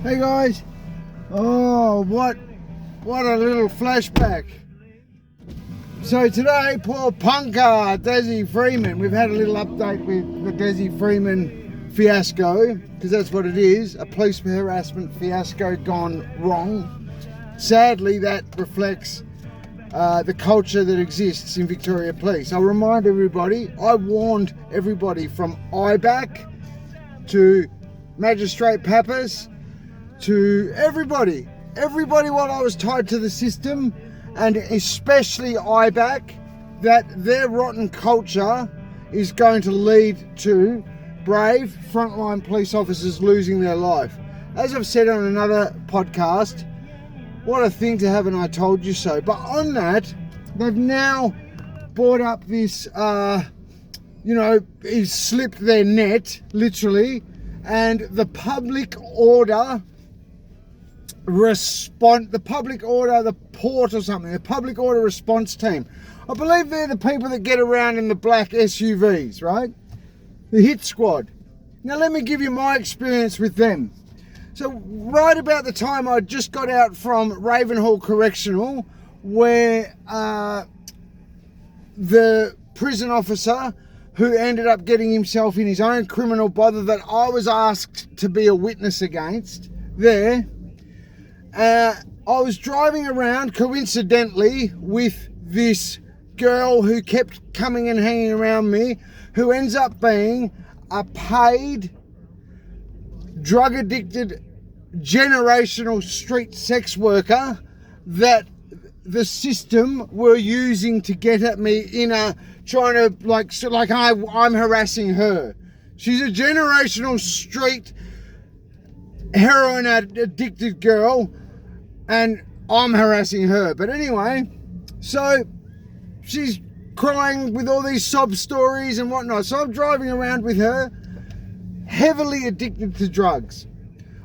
Hey guys, oh what a little flashback. So today, poor punker Desi Freeman, we've had a little update with the Desi Freeman fiasco, because that's what it is, a police harassment fiasco gone wrong. Sadly, that reflects the culture that exists in Victoria Police. I'll remind everybody, I warned everybody from IBAC to Magistrate Pappas to everybody while I was tied to the system, and especially IBAC, that their rotten culture is going to lead to brave frontline police officers losing their life. As I've said on another podcast, what a thing to have an I told you so. But on that, they've now brought up this, he's slipped their net, literally, and the public order response team. I believe they're the people that get around in the black SUVs, right? The hit squad. Now let me give you my experience with them. So right about the time I just got out from Ravenhall Correctional, where the prison officer who ended up getting himself in his own criminal bother that I was asked to be a witness against there, I was driving around coincidentally with this girl who kept coming and hanging around me, who ends up being a paid, drug-addicted, generational street sex worker that the system were using to get at me in a trying to I'm harassing her. She's a generational street heroin addicted girl and I'm harassing her. But anyway, so she's crying with all these sob stories and whatnot. So I'm driving around with her, heavily addicted to drugs.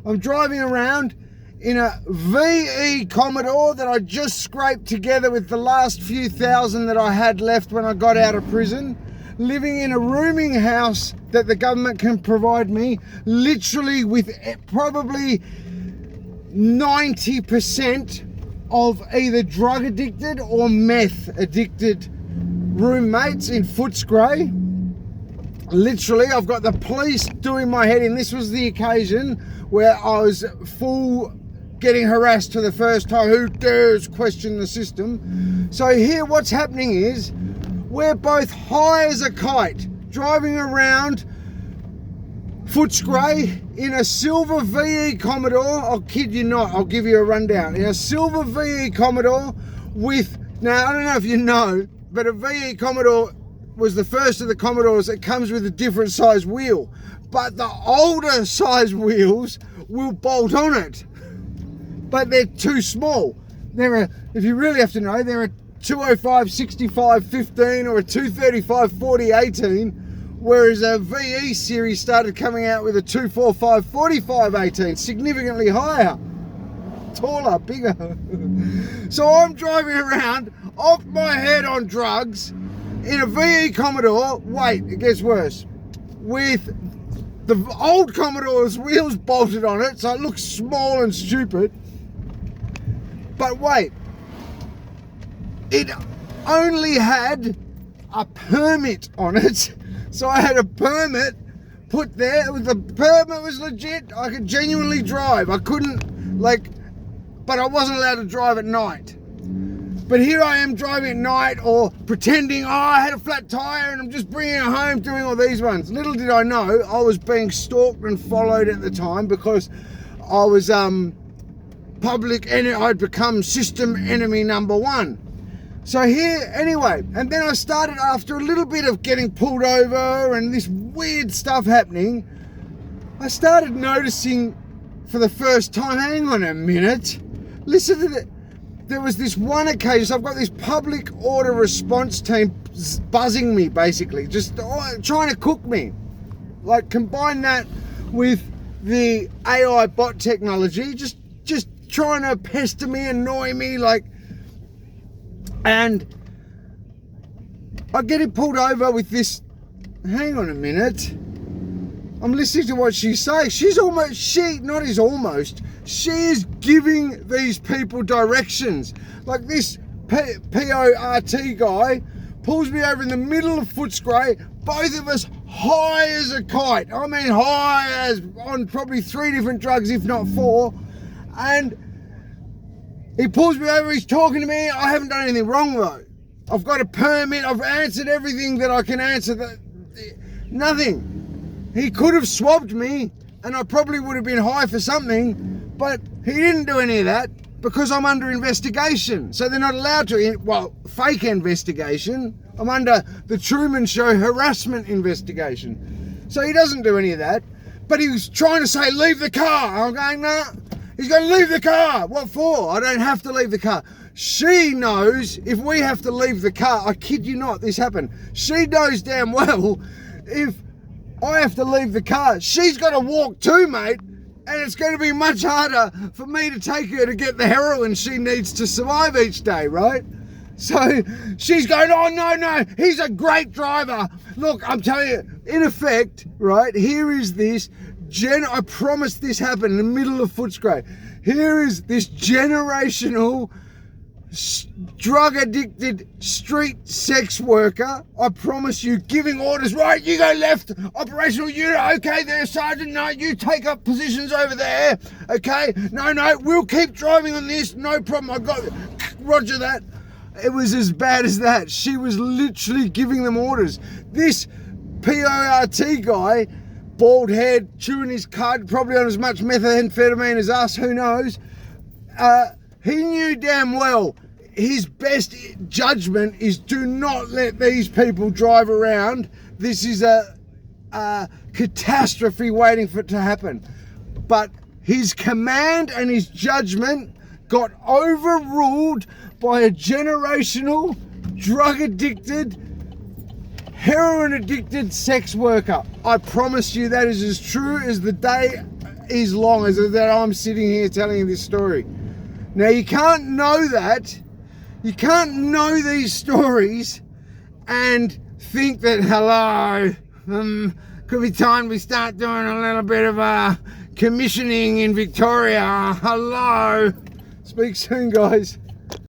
I'm driving around in a VE Commodore that I just scraped together with the last few thousand that I had left when I got out of prison, living in a rooming house that the government can provide me, literally with probably 90% of either drug addicted or meth addicted roommates in Footscary. Literally, I've got the police doing my head in. This was the occasion where I was full getting harassed for the first time. Who dares question the system? So here what's happening is we're both high as a kite, driving around Footscray in a silver VE Commodore. I'll kid you not, I'll give you a rundown. In a silver VE Commodore with, now I don't know if you know, but a VE Commodore was the first of the Commodores that comes with a different size wheel. But the older size wheels will bolt on it. But they're too small. They're if you really have to know, they're a 205 65 15 or a 235 40 18. Whereas a VE series started coming out with a 245 45 18, significantly higher, taller, bigger. So I'm driving around off my head on drugs in a VE Commodore. Wait, it gets worse. With the old Commodore's wheels bolted on it, so it looks small and stupid. But wait, it only had a permit on it. So I had a permit put there. The permit was legit. I could genuinely drive. I couldn't, but I wasn't allowed to drive at night. But here I am driving at night or pretending, I had a flat tire and I'm just bringing it home, doing all these ones. Little did I know, I was being stalked and followed at the time because I was public enemy. I'd become system enemy number one. So here, anyway, and then I started, after a little bit of getting pulled over and this weird stuff happening, I started noticing for the first time, hang on a minute, listen to the, there was this one occasion, so I've got this public order response team buzzing me basically, just trying to cook me. Like combine that with the AI bot technology, just trying to pester me, annoy me, and I get it pulled over with this, hang on a minute, I'm listening to what she says. She is giving these people directions. Like this PORT guy pulls me over in the middle of Footscray, both of us high as a kite. I mean high as on probably 3 different drugs, if not 4. And he pulls me over, he's talking to me. I haven't done anything wrong though. I've got a permit, I've answered everything that I can answer. Nothing. He could have swabbed me and I probably would have been high for something, but he didn't do any of that because I'm under investigation. So they're not allowed to, well, fake investigation. I'm under the Truman Show harassment investigation. So he doesn't do any of that, but he was trying to say, leave the car. I'm going, nah, he's going to leave the car. What for? I don't have to leave the car. She knows if we have to leave the car, I kid you not, this happened. She knows damn well if I have to leave the car, she's got to walk too, mate, and it's going to be much harder for me to take her to get the heroin she needs to survive each day, right? So she's going, oh, no, he's a great driver. Look, I'm telling you, in effect, right, here is this, I promise this happened in the middle of Footscray. Here is this generational drug-addicted street sex worker, I promise you, giving orders, right, you go left, operational unit, okay there, sergeant, no, you take up positions over there, okay, no, we'll keep driving on this, no problem, I got it, roger that. It was as bad as that. She was literally giving them orders. This PORT guy, bald head, chewing his cud, probably on as much methamphetamine as us, who knows, he knew damn well his best judgment is do not let these people drive around. This is a catastrophe waiting for it to happen. But his command and his judgment got overruled by a generational, drug-addicted, heroin-addicted sex worker. I promise you that is as true as the day is long, as that I'm sitting here telling you this story. Now, you can't know that. You can't know these stories and think that, hello, could be time we start doing a little bit of commissioning in Victoria. Hello. Speak soon, guys.